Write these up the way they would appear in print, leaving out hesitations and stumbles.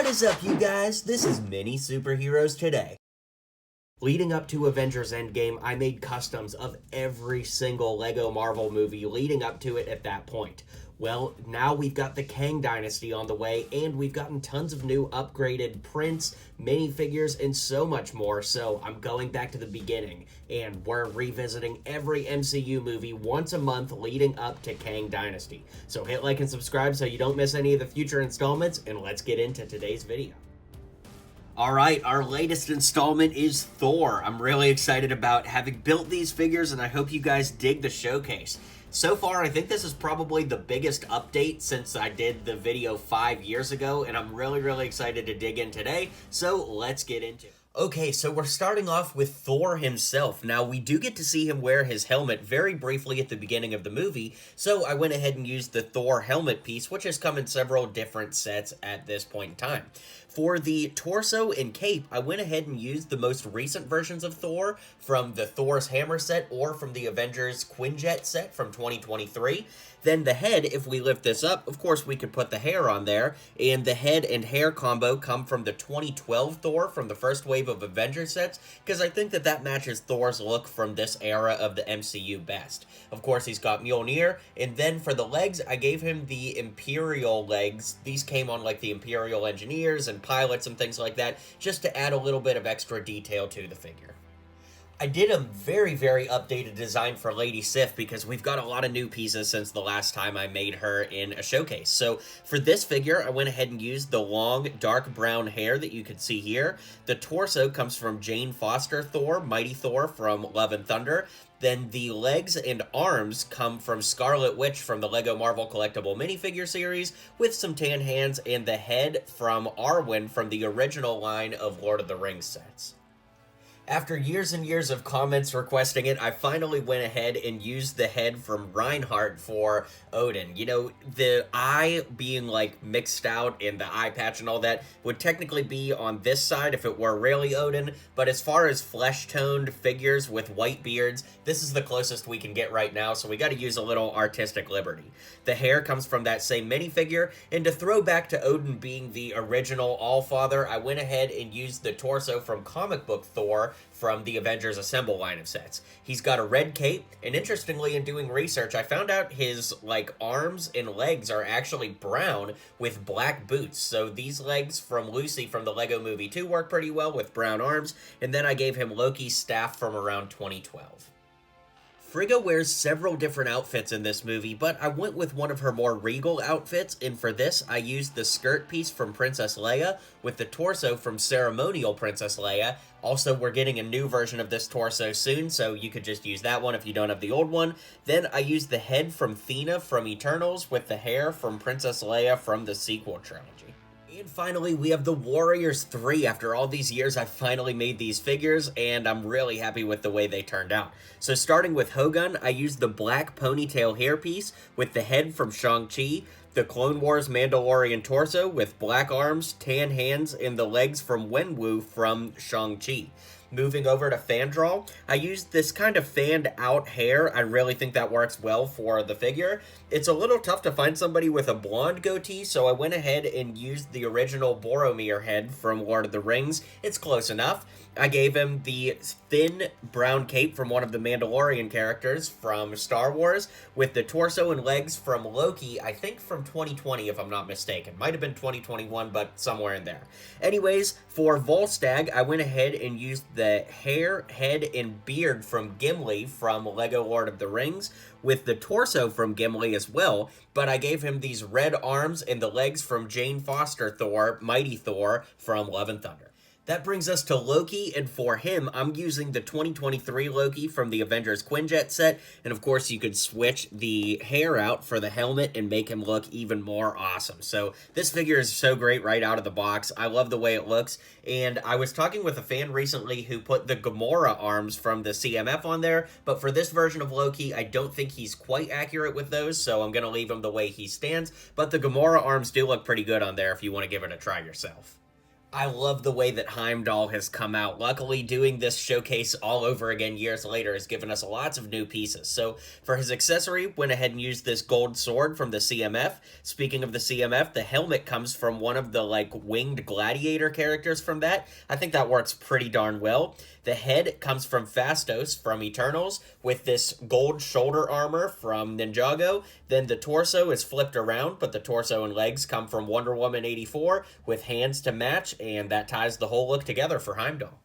What is up, you guys? This is Mini Superheroes Today. Leading up to Avengers Endgame, I made customs of every single Lego Marvel movie leading up to it at that point. Well, now we've got the Kang Dynasty on the way, and we've gotten tons of new upgraded prints, minifigures, and so much more, so I'm going back to the beginning, and we're revisiting every MCU movie once a month leading up to Kang Dynasty. So hit like and subscribe so you don't miss any of the future installments, and let's get into today's video. Alright, our latest installment is Thor. I'm really excited about having built these figures, and I hope you guys dig the showcase. So far, I think this is probably the biggest update since I did the video 5 years ago, and I'm really excited to dig in today, so let's get into it. Okay, so we're starting off with Thor himself. Now, we do get to see him wear his helmet very briefly at the beginning of the movie, so I went ahead and used the Thor helmet piece, which has come in several different sets at this point in time. For the torso and cape, I went ahead and used the most recent versions of Thor from the Thor's Hammer set or from the Avengers Quinjet set from 2023. Then the head, if we lift this up, of course we could put the hair on there, and the head and hair combo come from the 2012 Thor from the first wave of Avengers sets, because I think that matches Thor's look from this era of the MCU best. Of course, he's got Mjolnir, and then for the legs, I gave him the Imperial legs. These came on like the Imperial Engineers and pilots and things like that, just to add a little bit of extra detail to the figure. I did a very updated design for Lady Sif because we've got a lot of new pieces since the last time I made her in a showcase. So for this figure, I went ahead and used the long, dark brown hair that you could see here. The torso comes from Jane Foster Thor, Mighty Thor from Love and Thunder. Then the legs and arms come from Scarlet Witch from the Lego Marvel Collectible Minifigure series with some tan hands, and the head from Arwen from the original line of Lord of the Rings sets. After years and years of comments requesting it, I finally went ahead and used the head from Reinhardt for Odin. You know, the eye being like mixed out and the eye patch and all that would technically be on this side if it were really Odin, but as far as flesh-toned figures with white beards, this is the closest we can get right now, so we gotta use a little artistic liberty. The hair comes from that same minifigure, and to throw back to Odin being the original Allfather, I went ahead and used the torso from comic book Thor from the Avengers Assemble line of sets. He's got a red cape, and interestingly in doing research, I found out his arms and legs are actually brown with black boots. So these legs from Lucy from the Lego Movie 2 work pretty well with brown arms, and then I gave him Loki's staff from around 2012. Frigga wears several different outfits in this movie, but I went with one of her more regal outfits, and for this, I used the skirt piece from Princess Leia with the torso from Ceremonial Princess Leia. Also, we're getting a new version of this torso soon, so you could just use that one if you don't have the old one. Then I used the head from Thena from Eternals with the hair from Princess Leia from the sequel trilogy. And finally, we have the Warriors 3. After all these years, I finally made these figures, and I'm really happy with the way they turned out. So starting with Hogun, I used the black ponytail hairpiece with the head from Shang-Chi, the Clone Wars Mandalorian torso with black arms, tan hands, and the legs from Wenwu from Shang-Chi. Moving over to Fandral, I used this kind of fanned out hair. I really think that works well for the figure. It's a little tough to find somebody with a blonde goatee, so I went ahead and used the original Boromir head from Lord of the Rings. It's close enough. I gave him the thin brown cape from one of the Mandalorian characters from Star Wars with the torso and legs from Loki, I think from 2020 if I'm not mistaken. Might have been 2021, but somewhere in there. Anyways, for Volstaag, I went ahead and used the hair, head, and beard from Gimli from Lego Lord of the Rings with the torso from Gimli as well, but I gave him these red arms and the legs from Jane Foster Thor, Mighty Thor from Love and Thunder. That brings us to Loki, and for him, I'm using the 2023 Loki from the Avengers Quinjet set, and of course you could switch the hair out for the helmet and make him look even more awesome. So this figure is so great right out of the box. I love the way it looks, and I was talking with a fan recently who put the Gamora arms from the CMF on there, but for this version of Loki, I don't think he's quite accurate with those, so I'm going to leave him the way he stands, but the Gamora arms do look pretty good on there if you want to give it a try yourself. I love the way that Heimdall has come out. Luckily, doing this showcase all over again years later has given us lots of new pieces. So for his accessory, went ahead and used this gold sword from the CMF. Speaking of the CMF, the helmet comes from one of the winged gladiator characters from that. I think that works pretty darn well. The head comes from Phastos from Eternals with this gold shoulder armor from Ninjago. Then the torso is flipped around, but the torso and legs come from Wonder Woman 84 with hands to match, and that ties the whole look together for Heimdall.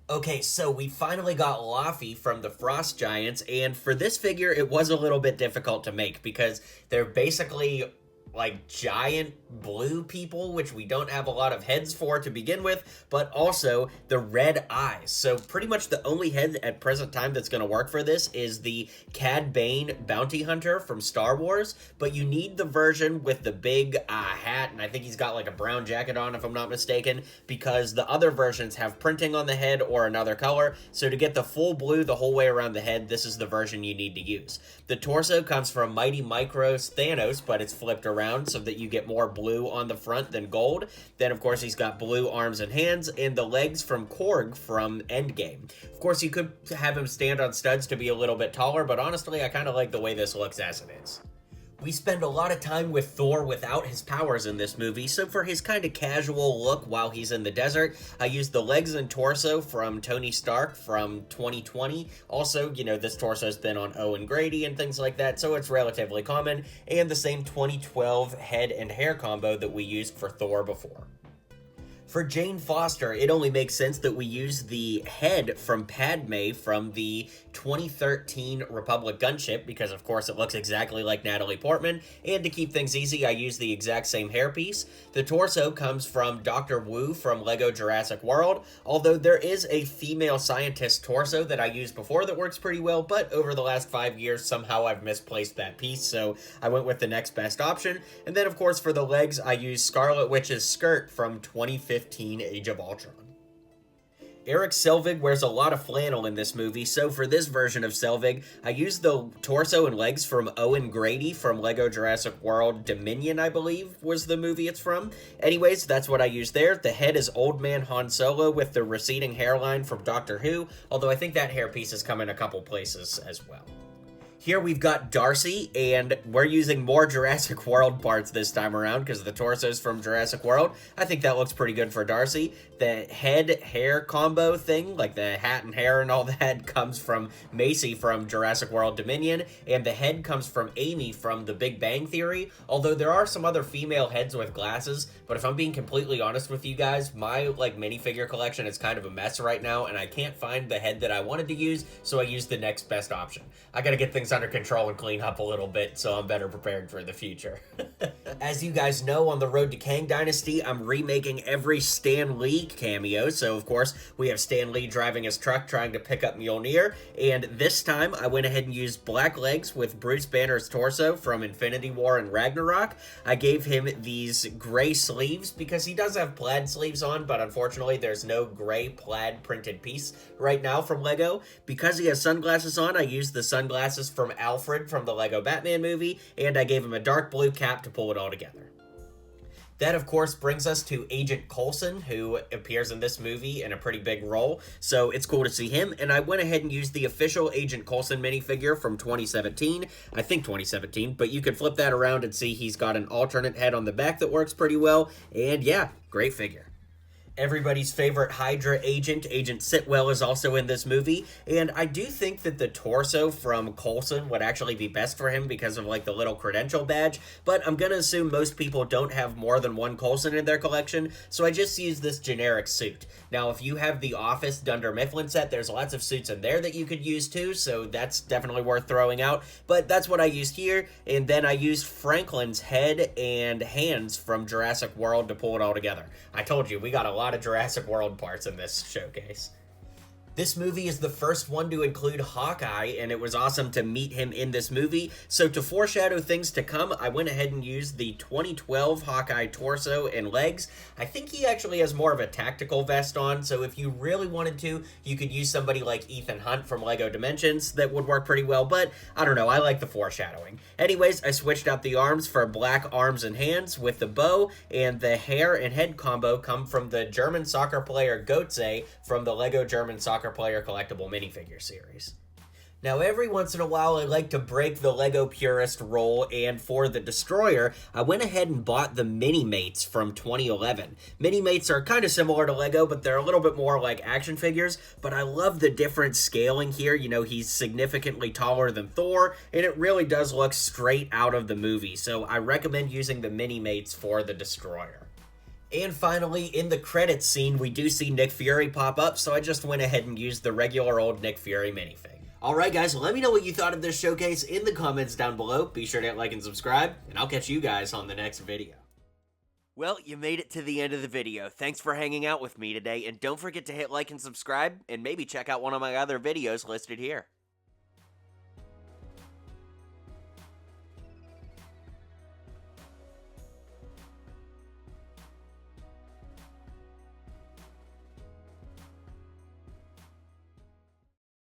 Okay, so we finally got Laufey from the Frost Giants, and for this figure, it was a little bit difficult to make because they're basically giant blue people, which we don't have a lot of heads for to begin with, but also the red eyes. So pretty much the only head at present time that's going to work for this is the Cad Bane bounty hunter from Star Wars, but you need the version with the big hat, and I think he's got a brown jacket on if I'm not mistaken, because the other versions have printing on the head or another color. So to get the full blue the whole way around the head, this is the version you need to use. The torso comes from Mighty Micro's Thanos, but it's flipped around so that you get more blue on the front than gold. Then, of course, he's got blue arms and hands, and the legs from Korg from Endgame. Of course, you could have him stand on studs to be a little bit taller, but honestly, I kind of like the way this looks as it is. We spend a lot of time with Thor without his powers in this movie, so for his kind of casual look while he's in the desert, I used the legs and torso from Tony Stark from 2020. Also, this torso's been on Owen Grady and things like that, so it's relatively common, and the same 2012 head and hair combo that we used for Thor before. For Jane Foster, it only makes sense that we use the head from Padme from the 2013 Republic gunship, because of course it looks exactly like Natalie Portman, and to keep things easy, I use the exact same hairpiece. The torso comes from Dr. Wu from LEGO Jurassic World, although there is a female scientist torso that I used before that works pretty well, but over the last 5 years, somehow I've misplaced that piece, so I went with the next best option. And then, of course, for the legs, I used Scarlet Witch's skirt from 2015 Age of Ultron. Eric Selvig wears a lot of flannel in this movie, so for this version of Selvig, I used the torso and legs from Owen Grady from LEGO Jurassic World Dominion, I believe was the movie it's from. Anyways, that's what I used there. The head is Old Man Han Solo with the receding hairline from Doctor Who, although I think that hairpiece has come in a couple places as well. Here we've got Darcy, and we're using more Jurassic World parts this time around because the torso's from Jurassic World. I think that looks pretty good for Darcy. The head-hair combo thing, like the hat and hair and all that, comes from Macy from Jurassic World Dominion, and the head comes from Amy from The Big Bang Theory, although there are some other female heads with glasses, but if I'm being completely honest with you guys, my minifigure collection is kind of a mess right now, and I can't find the head that I wanted to use, so I used the next best option. I gotta get things under control and clean up a little bit so I'm better prepared for the future. As you guys know, on the road to Kang Dynasty, I'm remaking every Stan Lee cameo, so of course we have Stan Lee driving his truck trying to pick up Mjolnir, and this time I went ahead and used black legs with Bruce Banner's torso from Infinity War and Ragnarok. I gave him these gray sleeves because he does have plaid sleeves on, but unfortunately there's no gray plaid printed piece right now from LEGO. Because he has sunglasses on, I used the sunglasses from Alfred from the LEGO Batman movie, and I gave him a dark blue cap to pull it all together. That, of course, brings us to Agent Coulson, who appears in this movie in a pretty big role, so it's cool to see him, and I went ahead and used the official Agent Coulson minifigure from 2017, I think 2017, but you can flip that around and see he's got an alternate head on the back that works pretty well, and yeah, great figure. Everybody's favorite Hydra agent, Agent Sitwell, is also in this movie, and I do think that the torso from Coulson would actually be best for him because of the little credential badge, but I'm gonna assume most people don't have more than one Coulson in their collection, so I just used this generic suit. Now, if you have the Office Dunder Mifflin set, there's lots of suits in there that you could use too, so that's definitely worth throwing out, but that's what I used here, and then I used Franklin's head and hands from Jurassic World to pull it all together. I told you, we got a lot of Jurassic World parts in this showcase. This movie is the first one to include Hawkeye, and it was awesome to meet him in this movie. So to foreshadow things to come, I went ahead and used the 2012 Hawkeye torso and legs. I think he actually has more of a tactical vest on, so if you really wanted to, you could use somebody like Ethan Hunt from LEGO Dimensions that would work pretty well, but I don't know, I like the foreshadowing. Anyways, I switched out the arms for black arms and hands with the bow, and the hair and head combo come from the German soccer player Götze from the LEGO German Soccer Player collectible minifigure series. Now, every once in a while, I like to break the LEGO purist role, and for the Destroyer, I went ahead and bought the Mini-Mates from 2011. Mini-Mates are kind of similar to LEGO, but they're a little bit more like action figures, but I love the different scaling here. You know, he's significantly taller than Thor, and it really does look straight out of the movie, so I recommend using the Mini-Mates for the Destroyer. And finally, in the credits scene, we do see Nick Fury pop up, so I just went ahead and used the regular old Nick Fury minifig. Alright guys, let me know what you thought of this showcase in the comments down below. Be sure to hit like and subscribe, and I'll catch you guys on the next video. Well, you made it to the end of the video. Thanks for hanging out with me today, and don't forget to hit like and subscribe, and maybe check out one of my other videos listed here.